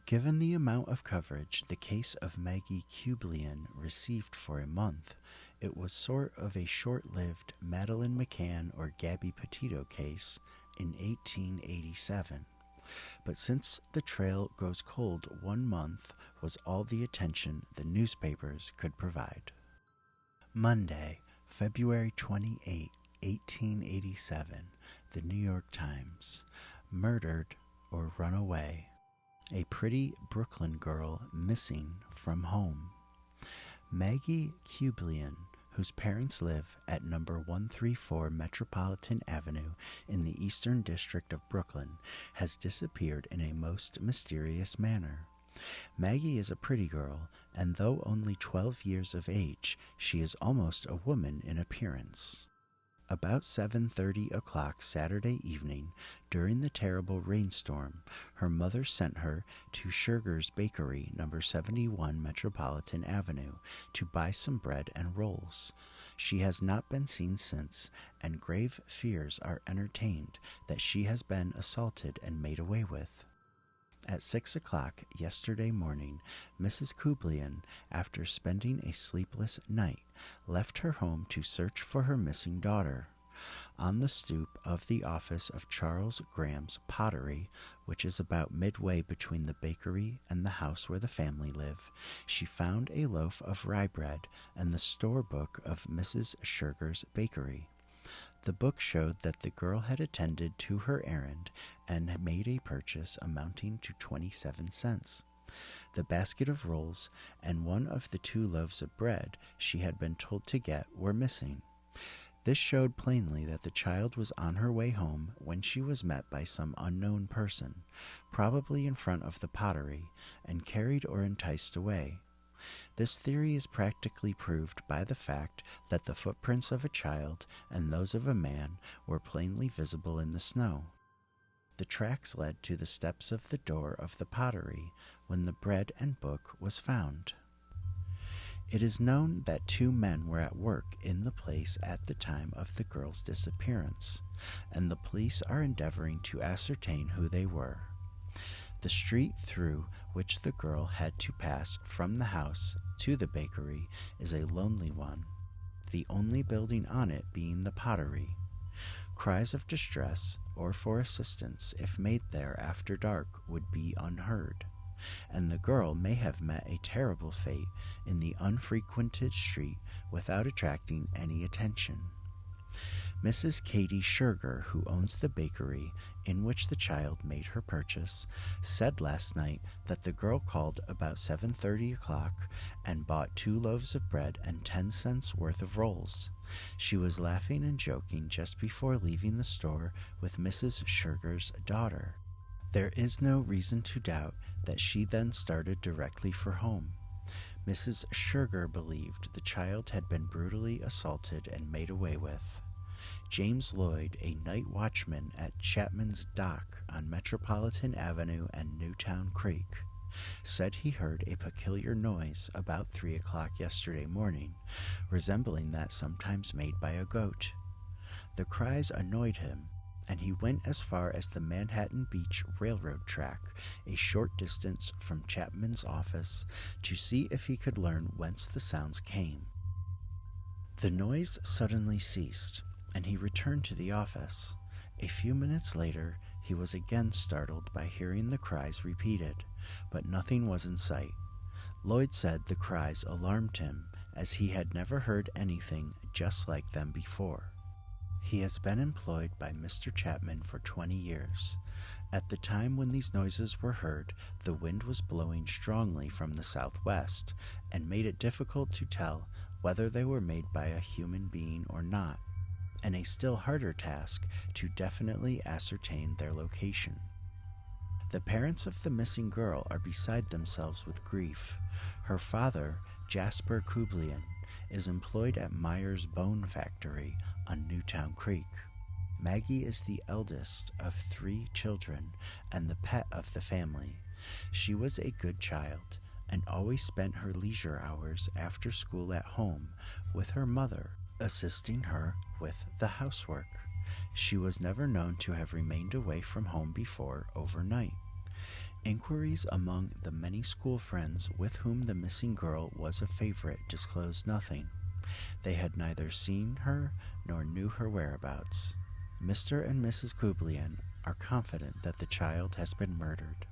Given the amount of coverage the case of Maggie Kueblein received for a month, it was sort of a short-lived Madeleine McCann or Gabby Petito case in 1887. But since the trail goes cold 1 month was all the attention the newspapers could provide. Monday, February 28, 1887, the New York Times. Murdered or run away. A pretty Brooklyn girl missing from home. Maggie Kueblein, whose parents live at number 134 Metropolitan Avenue in the Eastern District of Brooklyn, has disappeared in a most mysterious manner. Maggie is a pretty girl, and though only 12 years of age, she is almost a woman in appearance. About 7:30 o'clock Saturday evening, during the terrible rainstorm, her mother sent her to Schruger's Bakery, number 71 Metropolitan Avenue, to buy some bread and rolls. She has not been seen since, and grave fears are entertained that she has been assaulted and made away with. At 6 o'clock yesterday morning, Mrs. Kueblein, after spending a sleepless night, left her home to search for her missing daughter. On the stoop of the office of Charles Graham's pottery, which is about midway between the bakery and the house where the family live, she found a loaf of rye bread and the store book of Mrs. Schruger's bakery. The book showed that the girl had attended to her errand and had made a purchase amounting to 27 cents. The basket of rolls and one of the 2 loaves of bread she had been told to get were missing. This showed plainly that the child was on her way home when she was met by some unknown person, probably in front of the pottery, and carried or enticed away. This theory is practically proved by the fact that the footprints of a child and those of a man were plainly visible in the snow. The tracks led to the steps of the door of the pottery when the bread and book was found. It is known that 2 men were at work in the place at the time of the girl's disappearance, and the police are endeavoring to ascertain who they were. The street through which the girl had to pass from the house to the bakery is a lonely one, the only building on it being the pottery. Cries of distress or for assistance, if made there after dark, would be unheard, and the girl may have met a terrible fate in the unfrequented street without attracting any attention. Mrs. Katie Schruger, who owns the bakery in which the child made her purchase, said last night that the girl called about 7:30 o'clock and bought 2 loaves of bread and 10 cents worth of rolls. She was laughing and joking just before leaving the store with Mrs. Schruger's daughter. There is no reason to doubt that she then started directly for home. Mrs. Schruger believed the child had been brutally assaulted and made away with. James Lloyd, a night watchman at Chapman's Dock on Metropolitan Avenue and Newtown Creek, said he heard a peculiar noise about 3 o'clock yesterday morning, resembling that sometimes made by a goat. The cries annoyed him, and he went as far as the Manhattan Beach Railroad track, a short distance from Chapman's office, to see if he could learn whence the sounds came. The noise suddenly ceased, and he returned to the office. A few minutes later, he was again startled by hearing the cries repeated, but nothing was in sight. Lloyd said the cries alarmed him, as he had never heard anything just like them before. He has been employed by Mr. Chapman for 20 years. At the time when these noises were heard, the wind was blowing strongly from the southwest, and made it difficult to tell whether they were made by a human being or not, and a still harder task to definitely ascertain their location. The parents of the missing girl are beside themselves with grief. Her father, Jasper Kueblein, is employed at Meyer's Bone Factory on Newtown Creek. Maggie is the eldest of 3 children and the pet of the family. She was a good child and always spent her leisure hours after school at home with her mother, assisting her with the housework. She was never known to have remained away from home before overnight. Inquiries among the many school friends with whom the missing girl was a favorite disclosed nothing. They had neither seen her nor knew her whereabouts. Mr. and Mrs. Kueblein are confident that the child has been murdered.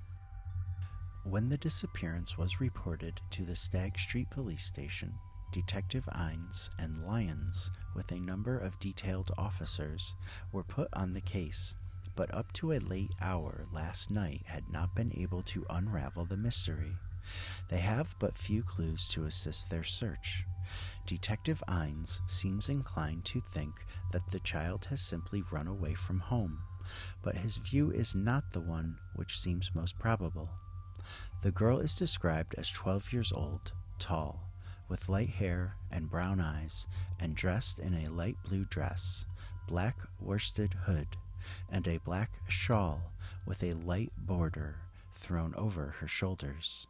When the disappearance was reported to the Stagg Street Police Station, Detective Ines and Lyons, with a number of detailed officers, were put on the case, but up to a late hour last night had not been able to unravel the mystery. They have but few clues to assist their search. Detective Ines seems inclined to think that the child has simply run away from home, but his view is not the one which seems most probable. The girl is described as 12 years old, tall, with light hair and brown eyes, and dressed in a light blue dress, black worsted hood, and a black shawl with a light border thrown over her shoulders.